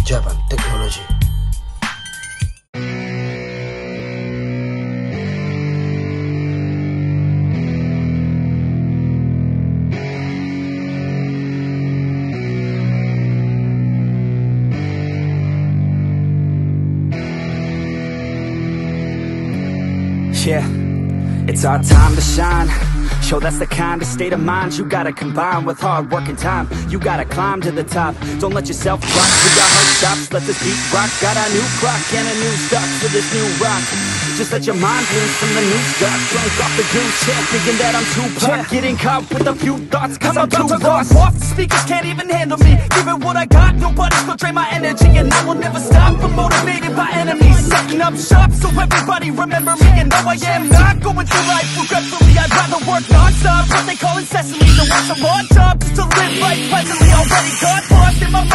Japan Technology. Yeah, it's our time to shine. Show that's the kind of state of mind you gotta combine with hard work and time. You gotta climb to the top. Don't let yourself drop. We got hard stops, let this beat rock. Got a new clock and a new start for this new rock. Just let your mind loose from the new stuff. Drunk off the goose shit, thinking that I'm too pop. Getting caught with a few thoughts, cause I'm too lost. Off, the speakers can't even handle me. Give it what I got, nobody's gonna drain my energy. And I will never stop, I'm motivated by enemies. Setting up shop so everybody remember me. And now I am not going through life regretfully. I'd rather work non-stop, what they call incessantly, than work some more job just to live life pleasantly. Already got lost in my mind.